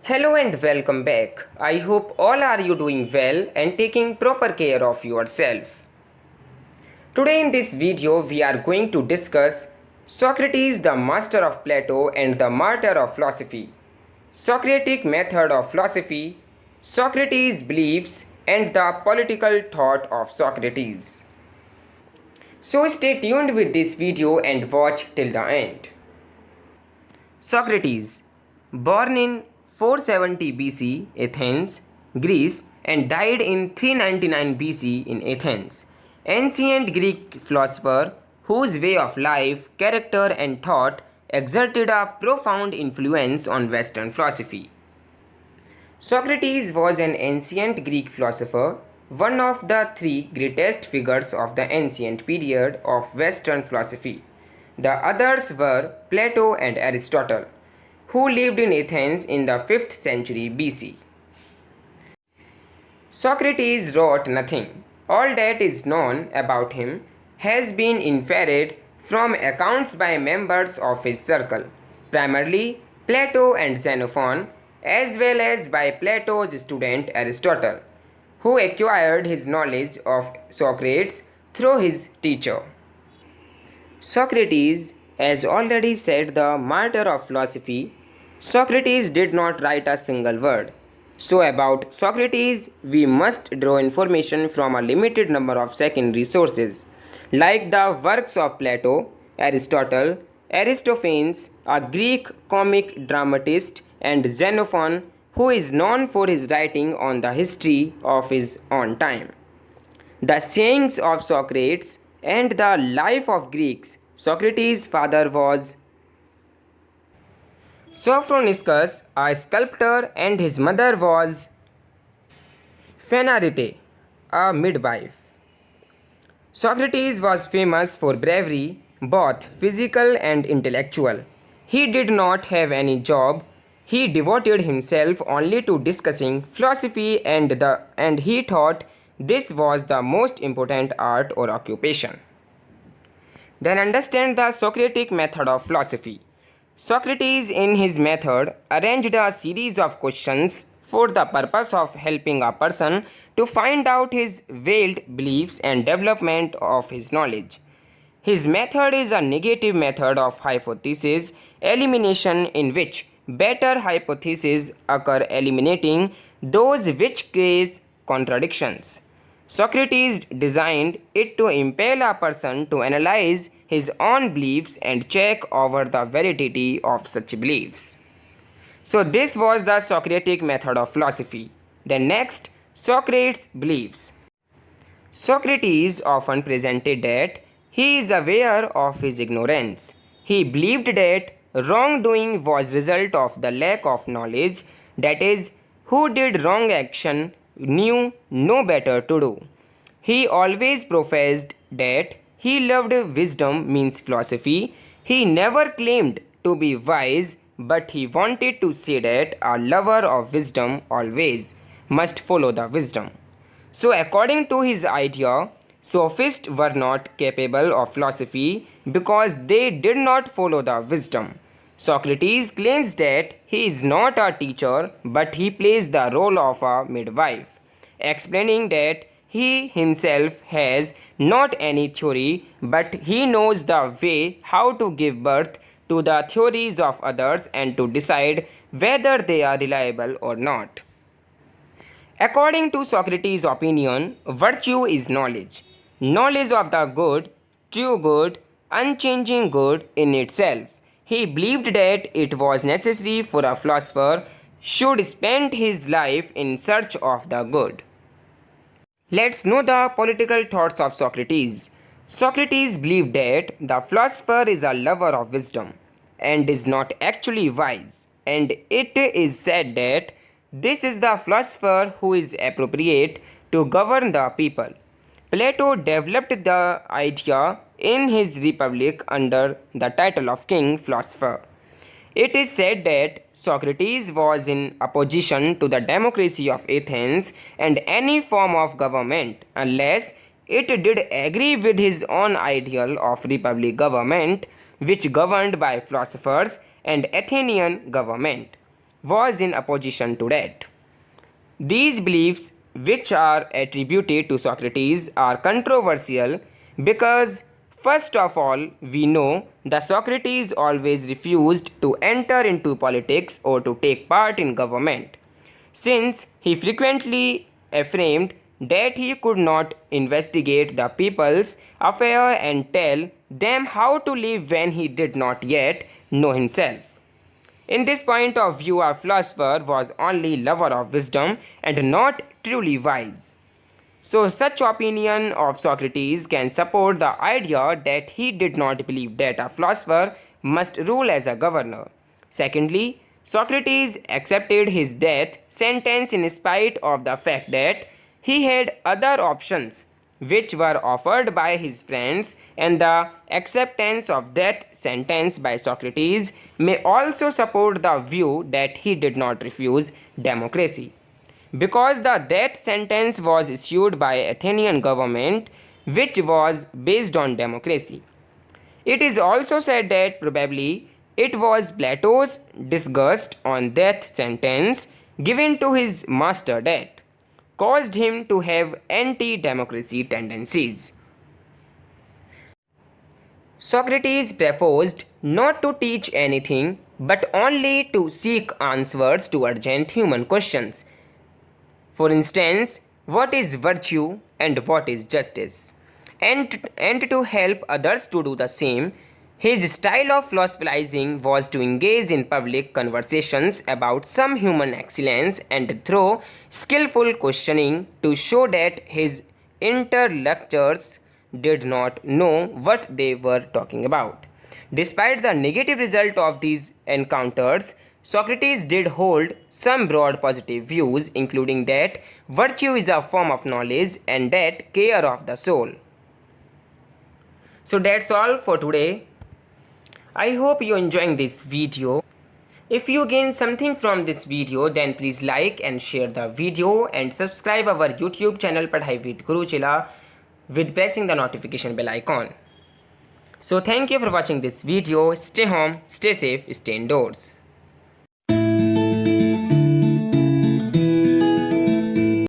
Hello and welcome back. I hope all are you doing well and taking proper care of yourself. Today in this video we are going to discuss Socrates, the master of Plato and the martyr of philosophy, Socratic method of philosophy, Socrates' beliefs and the political thought of Socrates. So stay tuned with this video and watch till the end. Socrates, born in 470 BC, Athens, Greece, and died in 399 BC in Athens. Ancient Greek philosopher whose way of life, character, and thought exerted a profound influence on Western philosophy. Socrates was an ancient Greek philosopher, one of the three greatest figures of the ancient period of Western philosophy. The others were Plato and Aristotle, who lived in Athens in the 5th century BC. Socrates wrote nothing. All that is known about him has been inferred from accounts by members of his circle, primarily Plato and Xenophon, as well as by Plato's student Aristotle, who acquired his knowledge of Socrates through his teacher. Socrates, as already said, the martyr of philosophy, Socrates did not write a single word. So about Socrates, we must draw information from a limited number of secondary sources, like the works of Plato, Aristotle, Aristophanes, a Greek comic dramatist, and Xenophon, who is known for his writing on the history of his own time. The sayings of Socrates and the life of Greeks. Socrates' father was Sophroniscus, a sculptor, and his mother was Phaenarete, a midwife. Socrates was famous for bravery, both physical and intellectual. He did not have any job. He devoted himself only to discussing philosophy and he thought this was the most important art or occupation. Then understand the Socratic method of philosophy. Socrates in his method arranged a series of questions for the purpose of helping a person to find out his veiled beliefs and development of his knowledge. His method is a negative method of hypothesis elimination in which better hypotheses occur eliminating those which cause contradictions. Socrates designed it to impel a person to analyze his own beliefs and check over the validity of such beliefs. So this was the Socratic method of philosophy. Then next, Socrates' beliefs. Socrates often presented that he is aware of his ignorance. He believed that wrongdoing was result of the lack of knowledge, that is, who did wrong action knew no better to do. He always professed that he loved wisdom means philosophy. He never claimed to be wise, but he wanted to say that a lover of wisdom always must follow the wisdom. So according to his idea, sophists were not capable of philosophy because they did not follow the wisdom. Socrates claims that he is not a teacher but he plays the role of a midwife, explaining that he himself has not any theory but he knows the way how to give birth to the theories of others and to decide whether they are reliable or not. According to Socrates' opinion, virtue is knowledge. Knowledge of the good, true good, unchanging good in itself. He believed that it was necessary for a philosopher should spend his life in search of the good. Let's know the political thoughts of Socrates. Socrates believed that the philosopher is a lover of wisdom and is not actually wise, and it is said that this is the philosopher who is appropriate to govern the people. Plato developed the idea in his Republic under the title of King Philosopher. It is said that Socrates was in opposition to the democracy of Athens and any form of government unless it did agree with his own ideal of republic government, which governed by philosophers and Athenian government. was in opposition to that. These beliefs, which are attributed to Socrates, are controversial because, first of all, we know that Socrates always refused to enter into politics or to take part in government, since he frequently affirmed that he could not investigate the people's affair and tell them how to live when he did not yet know himself. In this point of view, a philosopher was only lover of wisdom and not truly wise. So, such opinion of Socrates can support the idea that he did not believe that a philosopher must rule as a governor. Secondly, Socrates accepted his death sentence in spite of the fact that he had other options which were offered by his friends, and the acceptance of death sentence by Socrates may also support the view that he did not refuse democracy, because the death sentence was issued by Athenian government, which was based on democracy. It is also said that probably it was Plato's disgust on death sentence given to his master that caused him to have anti-democracy tendencies. Socrates proposed not to teach anything but only to seek answers to urgent human questions. For instance, what is virtue and what is justice? And to help others to do the same. His style of philosophizing was to engage in public conversations about some human excellence and through skillful questioning to show that his interlocutors did not know what they were talking about. Despite the negative result of these encounters, Socrates did hold some broad positive views, including that virtue is a form of knowledge and that care of the soul. So that's all for today. I hope you're enjoying this video. If you gain something from this video, then please like and share the video and subscribe our YouTube channel Padhai with Guru Chila with pressing the notification bell icon. So thank you for watching this video. Stay home, stay safe, stay indoors.